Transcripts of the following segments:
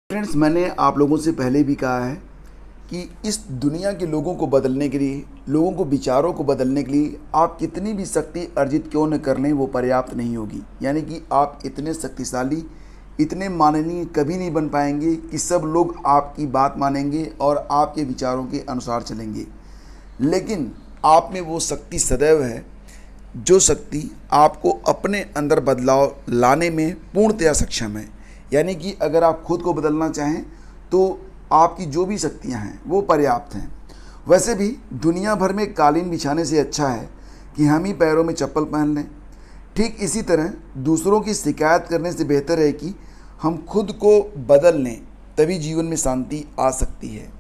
Friends, मैंने आप लोगों से पहले भी कहा है कि इस दुनिया के लोगों को बदलने के लिए, लोगों को विचारों को बदलने के लिए आप कितनी भी शक्ति अर्जित क्यों न कर लें, वो पर्याप्त नहीं होगी। यानी कि आप इतने शक्तिशाली, इतने माननीय कभी नहीं बन पाएंगे कि सब लोग आपकी बात मानेंगे और आपके विचारों के अनुसार चलेंगे। लेकिन आप में वो शक्ति सदैव है, जो शक्ति आपको अपने अंदर बदलाव लाने में पूर्णतया सक्षम है। यानी कि अगर आप खुद को बदलना चाहें तो आपकी जो भी शक्तियां हैं वो पर्याप्त हैं। वैसे भी दुनिया भर में कालीन बिछाने से अच्छा है कि हम ही पैरों में चप्पल पहन लें। ठीक इसी तरह दूसरों की शिकायत करने से बेहतर है कि हम खुद को बदल लें, तभी जीवन में शांति आ सकती है।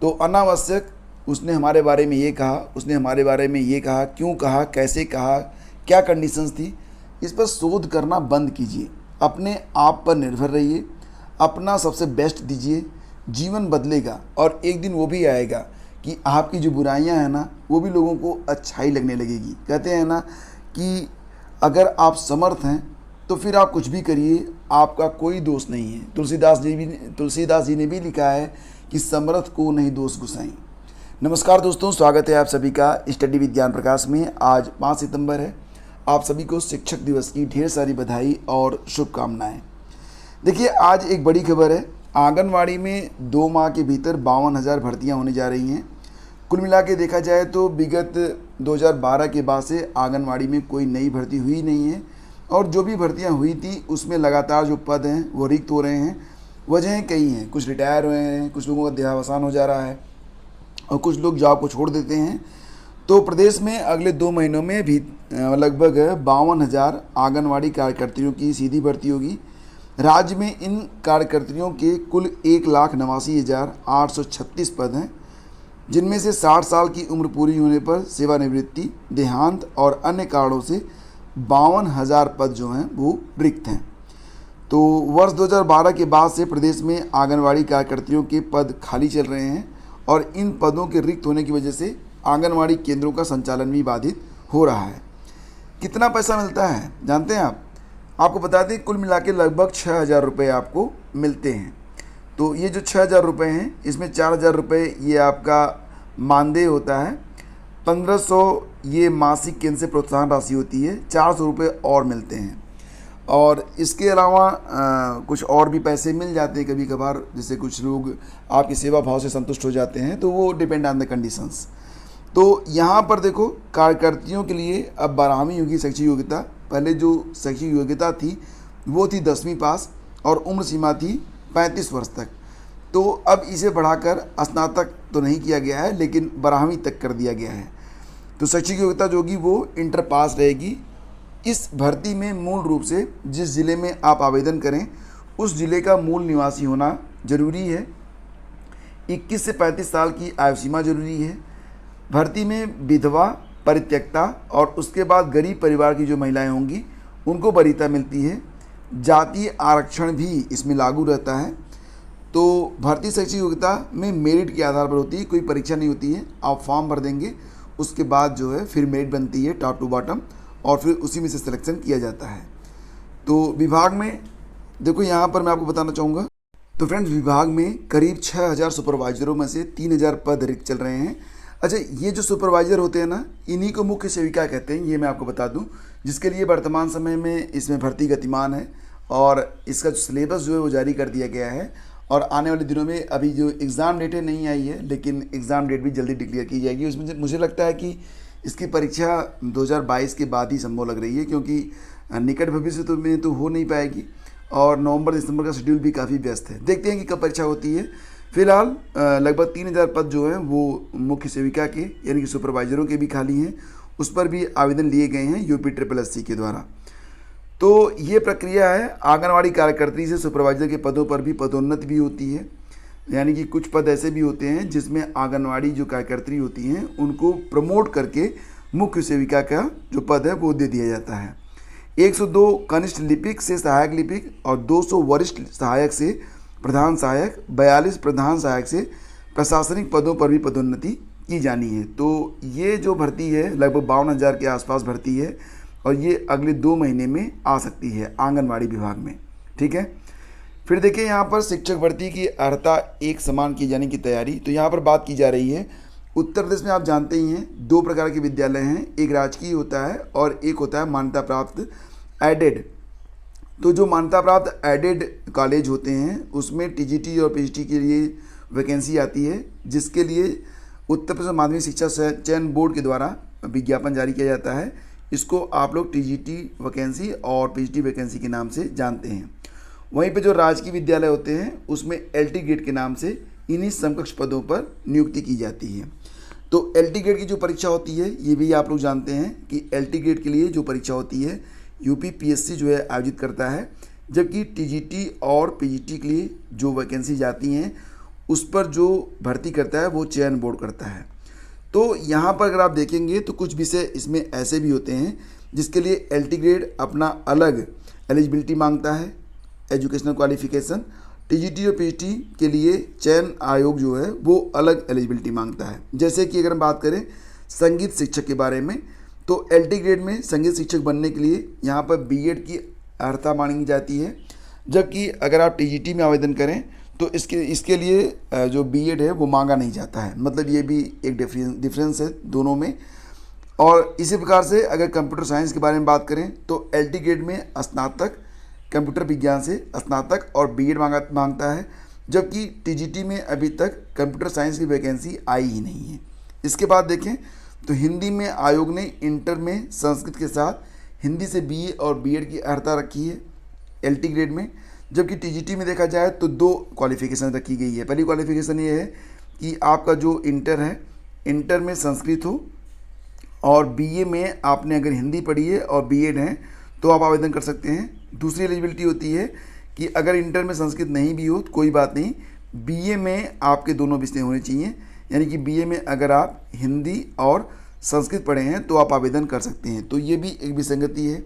तो अनावश्यक उसने हमारे बारे में ये कहा, उसने हमारे बारे में ये कहा, क्यों कहा, कैसे कहा, क्या कंडीशंस थी, इस पर शोध करना बंद कीजिए। अपने आप पर निर्भर रहिए, अपना सबसे बेस्ट दीजिए। जीवन बदलेगा और एक दिन वो भी आएगा कि आपकी जो बुराइयां हैं ना, वो भी लोगों को अच्छाई लगने लगेगी। कहते हैं ना कि अगर आप समर्थ हैं तो फिर आप कुछ भी करिए, आपका कोई दोष नहीं है। तुलसीदास जी ने भी लिखा है कि समर्थ को नहीं दोष गुसाई। नमस्कार दोस्तों, स्वागत है आप सभी का स्टडी विज्ञान प्रकाश में। आज 5 सितंबर है। आप सभी को शिक्षक दिवस की ढेर सारी बधाई और शुभकामनाएं। देखिए, आज एक बड़ी खबर है। आंगनवाड़ी में 2 माह के भीतर 52,000 भर्तियां होने जा रही हैं। कुल मिला के देखा जाए तो विगत 2012 के बाद से आंगनवाड़ी में कोई नई भर्ती हुई नहीं है, और जो भी भर्तियां हुई थी उसमें लगातार जो पद हैं वो रिक्त हो रहे हैं। वजहें कई हैं, कुछ रिटायर हुए हैं, कुछ लोगों का देहावसान हो जा रहा है और कुछ लोग जॉब को छोड़ देते हैं। तो प्रदेश में अगले 2 महीनों में भी लगभग 52,000 आंगनवाड़ी कार्यकर्तियों की सीधी भर्ती होगी। राज्य में इन कार्यकर्तियों के कुल 1,89,836 पद हैं, जिनमें से 60 साल की उम्र पूरी होने पर सेवानिवृत्ति, देहांत और अन्य कारणों से 52,000 पद जो हैं वो रिक्त हैं। तो वर्ष 2012 के बाद से प्रदेश में आंगनवाड़ी कार्यकर्तियों के पद खाली चल रहे हैं, और इन पदों के रिक्त होने की वजह से आंगनवाड़ी केंद्रों का संचालन भी बाधित हो रहा है। कितना पैसा मिलता है जानते हैं आप? आपको बता दें, कुल मिला के लगभग 6,000 रुपये आपको मिलते हैं। तो ये जो 6,000 रुपये हैं, इसमें 4,000 रुपये ये आपका मानदेय होता है, 1,500 ये मासिक केंद्र से प्रोत्साहन राशि होती है, 400 रुपये और मिलते हैं। और इसके अलावा कुछ और भी पैसे मिल जाते हैं कभी कभार, जैसे कुछ लोग आपकी सेवा भाव से संतुष्ट हो जाते हैं, तो वो डिपेंड ऑन द कंडीशंस। तो यहाँ पर देखो, कार्यकर्तियों के लिए अब 12वीं होगी शैक्षिक योग्यता। पहले जो शैक्षिक योग्यता थी वो थी 10वीं पास, और उम्र सीमा थी 35 वर्ष तक। तो अब इसे बढ़ाकर स्नातक तो नहीं किया गया है, लेकिन 12वीं तक कर दिया गया है। तो शैक्षिक योग्यता जो होगी वो इंटर पास रहेगी। इस भर्ती में मूल रूप से जिस ज़िले में आप आवेदन करें उस ज़िले का मूल निवासी होना ज़रूरी है। 21 से 35 साल की आयु सीमा जरूरी है। भर्ती में विधवा, परित्यक्ता और उसके बाद गरीब परिवार की जो महिलाएं होंगी उनको वरीयता मिलती है। जातीय आरक्षण भी इसमें लागू रहता है। तो भर्ती शैक्षिक योग्यता में मेरिट के आधार पर होती है, कोई परीक्षा नहीं होती है। आप फॉर्म भर देंगे, उसके बाद जो है फिर मेरिट बनती है टॉप टू बॉटम, और फिर उसी में से सिलेक्शन किया जाता है। तो विभाग में देखो, यहाँ पर मैं आपको बताना चाहूँगा, तो फ्रेंड्स विभाग में करीब 6,000 सुपरवाइजरों में से 3,000 पद रिक्त चल रहे हैं। अच्छा, ये जो सुपरवाइज़र होते हैं ना, इन्हीं को मुख्य सेविका कहते हैं, ये मैं आपको बता दूं, जिसके लिए वर्तमान समय में इसमें भर्ती गतिमान है, और इसका जो सिलेबस जो है वो जारी कर दिया गया है। और आने वाले दिनों में, अभी जो एग्ज़ाम डेटें नहीं आई है, लेकिन एग्ज़ाम डेट भी जल्दी डिक्लेयर की जाएगी। उसमें मुझे लगता है कि इसकी परीक्षा 2022 के बाद ही संभव लग रही है, क्योंकि निकट भविष्य में तो हो नहीं पाएगी, और नवंबर दिसंबर का शेड्यूल भी काफ़ी व्यस्त है। देखते हैं कि कब परीक्षा होती है। फिलहाल लगभग 3,000 पद जो हैं वो मुख्य सेविका के यानी कि सुपरवाइजरों के भी खाली हैं। उस पर भी आवेदन लिए गए हैं UPSSC के द्वारा। तो ये प्रक्रिया है। आंगनवाड़ी कार्यकर्त्री से सुपरवाइजर के पदों पर भी पदोन्नति भी होती है। यानी कि कुछ पद ऐसे भी होते हैं जिसमें आंगनवाड़ी जो कार्यकर्त्री होती हैं उनको प्रमोट करके मुख्य सेविका का जो पद है वो दे दिया जाता है। 102 कनिष्ठ लिपिक से सहायक लिपिक और 200 वरिष्ठ सहायक से प्रधान सहायक, 42 प्रधान सहायक से प्रशासनिक पदों पर भी पदोन्नति की जानी है। तो ये जो भर्ती है लगभग 52,000 के आसपास भर्ती है, और ये अगले 2 महीने में आ सकती है आंगनवाड़ी विभाग में। ठीक है। फिर देखिए यहाँ पर शिक्षक भर्ती की अर्हता एक समान किए जाने की तैयारी। तो यहाँ पर बात की जा रही है, उत्तर प्रदेश में आप जानते ही हैं 2 प्रकार के विद्यालय हैं, एक राजकीय होता है और एक होता है मान्यता प्राप्त एडेड। तो जो मान्यता प्राप्त एडेड कॉलेज होते हैं उसमें टीजीटी और पीजीटी के लिए वैकेंसी आती है, जिसके लिए उत्तर प्रदेश माध्यमिक शिक्षा चयन बोर्ड के द्वारा विज्ञापन जारी किया जाता है। इसको आप लोग टीजीटी वैकेंसी और पीजीटी वैकेंसी के नाम से जानते हैं। वहीं पे जो राजकीय विद्यालय होते हैं उसमें एलटी ग्रेड के नाम से इन्हीं समकक्ष पदों पर नियुक्ति की जाती है। तो एलटी ग्रेड की जो परीक्षा होती है ये भी आप लोग जानते हैं कि एलटी ग्रेड के लिए जो परीक्षा होती है यूपी पीएससी जो है आयोजित करता है, जबकि टीजीटी और पीजीटी के लिए जो वैकेंसी जाती हैं उस पर जो भर्ती करता है वो चयन बोर्ड करता है। तो यहाँ पर अगर आप देखेंगे तो कुछ विषय इसमें ऐसे भी होते हैं जिसके लिए एलटी ग्रेड अपना अलग एलिजिबिलिटी मांगता है, एजुकेशनल क्वालिफिकेशन। टीजीटी और पीजीटी के लिए चयन आयोग जो है वो अलग एलिजिबिलिटी मांगता है। जैसे कि अगर हम बात करें संगीत शिक्षक के बारे में, तो एलटी ग्रेड में संगीत शिक्षक बनने के लिए यहाँ पर बीएड की अर्हता मांगी जाती है, जबकि अगर आप टीजीटी में आवेदन करें तो इसके लिए जो बीएड है वो मांगा नहीं जाता है। मतलब ये भी एक डिफरेंस है दोनों में। और इसी प्रकार से अगर कंप्यूटर साइंस के बारे में बात करें तो एलटी ग्रेड में स्नातक, कंप्यूटर विज्ञान से स्नातक और बीएड मांगता है, जबकि टीजीटी में अभी तक कंप्यूटर साइंस की वैकेंसी आई ही नहीं है। इसके बाद देखें तो हिंदी में आयोग ने इंटर में संस्कृत के साथ हिंदी से बीए और बीएड की अर्हता रखी है एलटी ग्रेड में, जबकि टीजीटी में देखा जाए तो 2 क्वालिफिकेशन रखी गई है। पहली क्वालिफिकेशन ये है कि आपका जो इंटर है, इंटर में संस्कृत हो और बीए में आपने अगर हिंदी पढ़ी है और बीएड है तो आप आवेदन कर सकते हैं। दूसरी एलिजिबिलिटी होती है कि अगर इंटर में संस्कृत नहीं भी हो तो कोई बात नहीं, बीए में आपके दोनों विषय होने चाहिए। यानी कि बीए में अगर आप हिंदी और संस्कृत पढ़े हैं तो आप आवेदन कर सकते हैं। तो ये भी एक विसंगति है।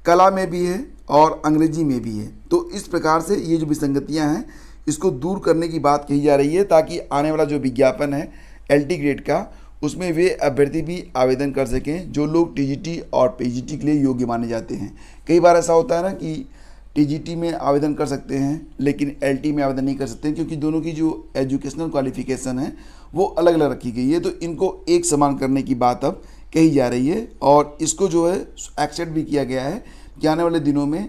कला में भी है और अंग्रेजी में भी है। तो इस प्रकार से ये जो विसंगतियां हैं इसको दूर करने की बात कही जा रही है, ताकि आने वाला जो विज्ञापन है एलटी ग्रेड का उसमें वे अभ्यर्थी भी आवेदन कर सकें जो लोग टीजीटी और पीजीटी के लिए योग्य माने जाते हैं। कई बार ऐसा होता है ना कि टीजीटी में आवेदन कर सकते हैं लेकिन एलटी में आवेदन नहीं कर सकते हैं, क्योंकि दोनों की जो एजुकेशनल क्वालिफिकेशन है वो अलग अलग रखी गई है। तो इनको एक समान करने की बात अब कही जा रही है और इसको जो है एक्सेप्ट भी किया गया है कि आने वाले दिनों में,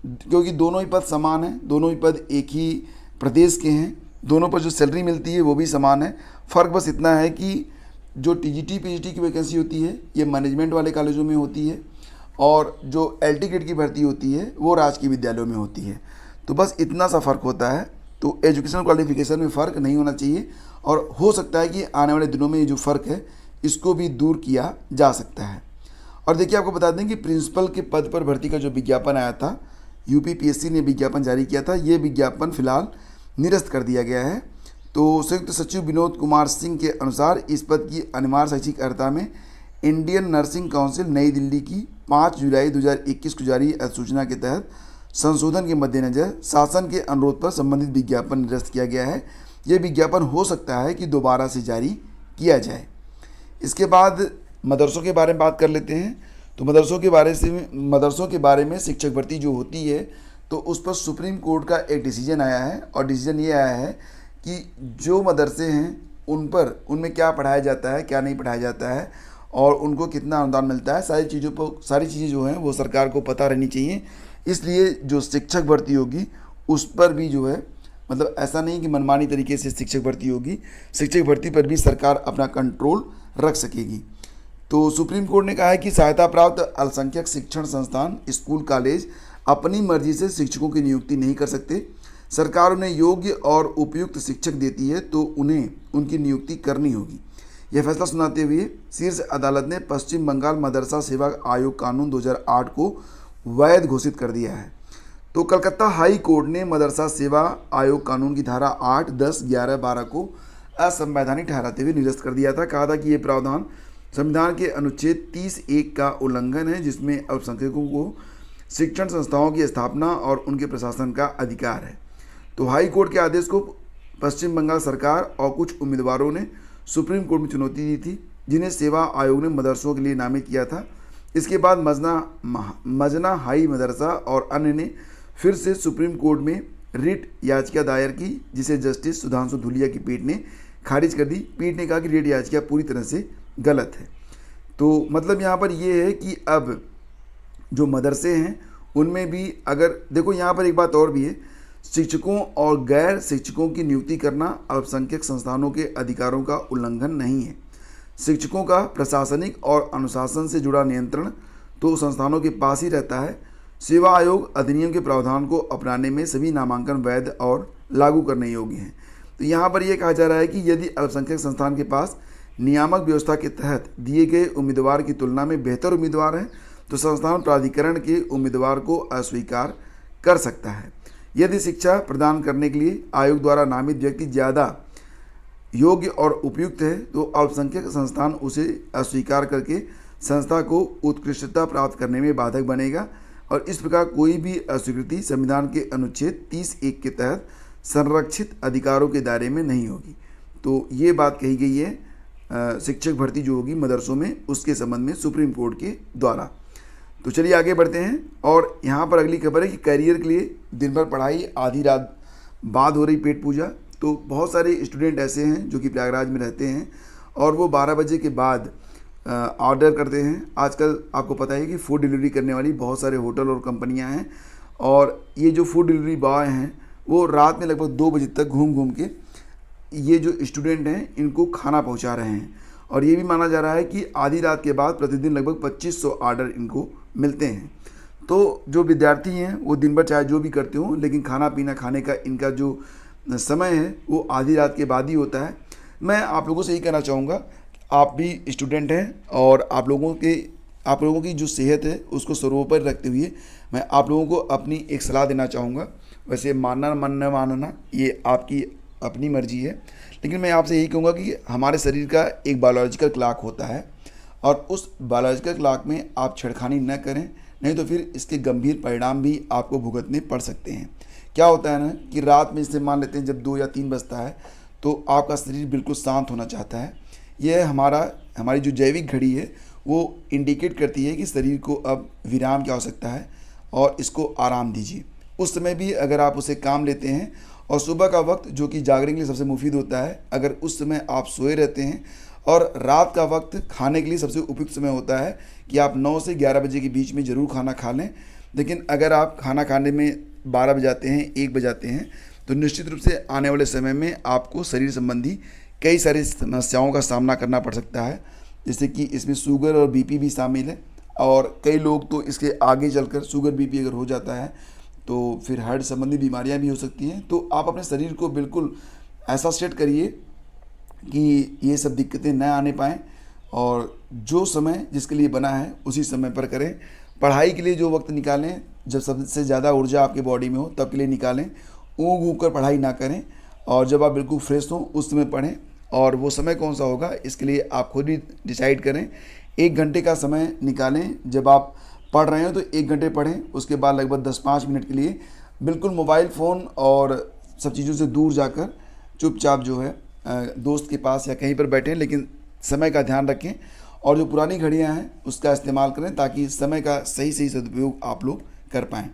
क्योंकि दोनों ही पद समान हैं, दोनों ही पद एक ही प्रदेश के हैं, दोनों पर जो सैलरी मिलती है वो भी समान है। फ़र्क बस इतना है कि जो टीजीटी पीजीटी की वैकेंसी होती है ये मैनेजमेंट वाले कॉलेजों में होती है और जो एलटी ग्रेड की भर्ती होती है वो राजकीय विद्यालयों में होती है। तो बस इतना सा फ़र्क होता है। तो एजुकेशनल क्वालिफिकेशन में फ़र्क नहीं होना चाहिए और हो सकता है कि आने वाले दिनों में ये जो फ़र्क है इसको भी दूर किया जा सकता है। और देखिए आपको बता दें कि प्रिंसिपल के पद पर भर्ती का जो विज्ञापन आया था, यूपी पीएससी ने विज्ञापन जारी किया था, ये विज्ञापन फिलहाल निरस्त कर दिया गया है। तो संयुक्त सचिव विनोद कुमार सिंह के अनुसार इस पद की अनिवार्य शैक्षिक अर्हता में इंडियन नर्सिंग काउंसिल नई दिल्ली की 5 जुलाई 2021 को जारी अधिसूचना के तहत संशोधन के मद्देनज़र शासन के अनुरोध पर संबंधित विज्ञापन निरस्त किया गया है। ये विज्ञापन हो सकता है कि दोबारा से जारी किया जाए। इसके बाद मदरसों के बारे में बात कर लेते हैं। तो मदरसों के बारे में शिक्षक भर्ती जो होती है तो उस पर सुप्रीम कोर्ट का एक डिसीजन आया है और डिसीजन ये आया है कि जो मदरसे हैं उनमें क्या पढ़ाया जाता है, क्या नहीं पढ़ाया जाता है और उनको कितना अनुदान मिलता है, सारी चीज़ें जो हैं वो सरकार को पता रहनी चाहिए। इसलिए जो शिक्षक भर्ती होगी उस पर भी जो है, मतलब ऐसा नहीं कि मनमानी तरीके से शिक्षक भर्ती होगी, शिक्षक भर्ती पर भी सरकार अपना कंट्रोल रख सकेगी। तो सुप्रीम कोर्ट ने कहा है कि सहायता प्राप्त अल्पसंख्यक शिक्षण संस्थान, स्कूल, कॉलेज अपनी मर्जी से शिक्षकों की नियुक्ति नहीं कर सकते। सरकार उन्हें योग्य और उपयुक्त शिक्षक देती है तो उन्हें उनकी नियुक्ति करनी होगी। यह फैसला सुनाते हुए शीर्ष अदालत ने पश्चिम बंगाल मदरसा सेवा आयोग कानून 2008 को वैध घोषित कर दिया है। तो कलकत्ता हाई कोर्ट ने मदरसा सेवा आयोग कानून की धारा 8, 10, 11, 12 को असंवैधानिक ठहराते हुए निरस्त कर दिया था। कहा था कि ये प्रावधान संविधान के अनुच्छेद 30(1) का उल्लंघन है, जिसमें अल्पसंख्यकों को शिक्षण संस्थाओं की स्थापना और उनके प्रशासन का अधिकार है। तो हाई कोर्ट के आदेश को पश्चिम बंगाल सरकार और कुछ उम्मीदवारों ने सुप्रीम कोर्ट में चुनौती दी थी, जिन्हें सेवा आयोग ने मदरसों के लिए नामित किया था। इसके बाद मजना हाई मदरसा और अन्य ने फिर से सुप्रीम कोर्ट में रिट याचिका दायर की, जिसे जस्टिस सुधांशु धूलिया की पीठ ने खारिज कर दी। पीठ ने कहा कि रिट याचिका पूरी तरह से गलत है। तो मतलब यहाँ पर ये है कि अब जो मदरसे हैं उनमें भी अगर देखो, यहाँ पर एक बात और भी है, शिक्षकों और गैर शिक्षकों की नियुक्ति करना अल्पसंख्यक संस्थानों के अधिकारों का उल्लंघन नहीं है। शिक्षकों का प्रशासनिक और अनुशासन से जुड़ा नियंत्रण तो संस्थानों के पास ही रहता है। सेवा आयोग अधिनियम के प्रावधान को अपनाने में सभी नामांकन वैध और लागू करने योग्य हैं। तो यहाँ पर यह कहा जा रहा है कि यदि अल्पसंख्यक संस्थान के पास नियामक व्यवस्था के तहत दिए गए उम्मीदवार की तुलना में बेहतर उम्मीदवार हैं तो संस्थान प्राधिकरण के उम्मीदवार को अस्वीकार कर सकता है। यदि शिक्षा प्रदान करने के लिए आयोग द्वारा नामित व्यक्ति ज़्यादा योग्य और उपयुक्त है तो अल्पसंख्यक संस्थान उसे अस्वीकार करके संस्था को उत्कृष्टता प्राप्त करने में बाधक बनेगा और इस प्रकार कोई भी अस्वीकृति संविधान के अनुच्छेद 30(1) के तहत संरक्षित अधिकारों के दायरे में नहीं होगी। तो ये बात कही गई है शिक्षक भर्ती जो होगी मदरसों में, उसके संबंध में सुप्रीम कोर्ट के द्वारा। तो चलिए आगे बढ़ते हैं और यहाँ पर अगली खबर है कि करियर के लिए दिन भर पढ़ाई, आधी रात बाद हो रही पेट पूजा। तो बहुत सारे स्टूडेंट ऐसे हैं जो कि प्रयागराज में रहते हैं और वो 12 बजे के बाद ऑर्डर करते हैं। आजकल आपको पता है कि फूड डिलीवरी करने वाली बहुत सारे होटल और कंपनियां हैं और ये जो फूड डिलीवरी बॉय हैं वो रात में लगभग 2 बजे तक घूम घूम के ये जो स्टूडेंट हैं इनको खाना पहुंचा रहे हैं और ये भी माना जा रहा है कि आधी रात के बाद प्रतिदिन लगभग 2500 ऑर्डर इनको मिलते हैं। तो जो विद्यार्थी हैं वो दिन भर चाहे जो भी करते हों लेकिन खाना पीना खाने का इनका जो समय है वो आधी रात के बाद ही होता है। मैं आप लोगों से यही कहना चाहूँगा, आप भी स्टूडेंट हैं और आप लोगों की जो सेहत है उसको सर्वोपरि रखते हुए मैं आप लोगों को अपनी एक सलाह देना चाहूँगा। वैसे मानना मन न मानना ये आपकी अपनी मर्जी है, लेकिन मैं आपसे यही कहूँगा कि हमारे शरीर का एक बायोलॉजिकल क्लॉक होता है और उस बायोलॉजिकल क्लॉक में आप छेड़खानी न करें, नहीं तो फिर इसके गंभीर परिणाम भी आपको भुगतने पड़ सकते हैं। क्या होता है ना कि रात में इसे मान लेते हैं जब 2 या 3 बजता है तो आपका शरीर बिल्कुल शांत होना चाहता है। यह हमारी जो जैविक घड़ी है वो इंडिकेट करती है कि शरीर को अब विराम की आवश्यकता है और इसको आराम दीजिए। उस समय भी अगर आप उसे काम लेते हैं और सुबह का वक्त जो कि जागने के लिए सबसे मुफीद होता है, अगर उस समय आप सोए रहते हैं और रात का वक्त खाने के लिए सबसे उपयुक्त समय होता है कि आप 9 से 11 बजे के बीच में ज़रूर खाना खा लें। लेकिन अगर आप खाना खाने में 12 बजाते हैं, 1 बजाते हैं तो निश्चित रूप से आने वाले समय में आपको शरीर संबंधी कई सारी समस्याओं का सामना करना पड़ सकता है, जैसे कि इसमें शुगर और बीपी भी शामिल है और कई लोग तो इसके आगे चलकर शुगर बीपी अगर हो जाता है तो फिर हार्ट संबंधी बीमारियां भी हो सकती हैं। तो आप अपने शरीर को बिल्कुल ऐसा सेट करिए कि ये सब दिक्कतें न आने पाएँ और जो समय जिसके लिए बना है उसी समय पर करें। पढ़ाई के लिए जो वक्त निकालें, जब सबसे ज़्यादा ऊर्जा आपके बॉडी में हो तब के लिए निकालें। ऊँग ऊँग कर पढ़ाई ना करें और जब आप बिल्कुल फ्रेश हों उस समय पढ़ें और वो समय कौन सा होगा इसके लिए आप खुद ही डिसाइड करें। 1 घंटे का समय निकालें, जब आप पढ़ रहे हो तो 1 घंटे पढ़ें, उसके बाद लगभग 10-5 मिनट के लिए बिल्कुल मोबाइल फ़ोन और सब चीज़ों से दूर जाकर चुपचाप जो है दोस्त के पास या कहीं पर बैठें, लेकिन समय का ध्यान रखें और जो पुरानी घड़ियां हैं उसका इस्तेमाल करें ताकि समय का सही सदुपयोग आप लोग कर पाएँ।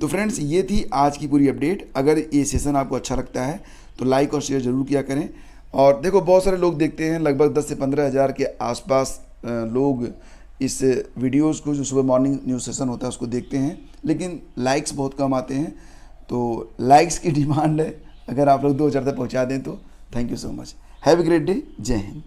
तो फ्रेंड्स, ये थी आज की पूरी अपडेट। अगर ये सेशन आपको अच्छा लगता है तो लाइक और शेयर ज़रूर किया करें। और देखो बहुत सारे लोग देखते हैं, लगभग 10 से 15 हज़ार के आसपास लोग इस वीडियोस को जो सुबह मॉर्निंग न्यूज़ सेशन होता है उसको देखते हैं, लेकिन लाइक्स बहुत कम आते हैं। तो लाइक्स की डिमांड है, अगर आप लोग 2 हज़ार तक पहुँचा दें तो thank you so much. Have a great day. जय हिंद।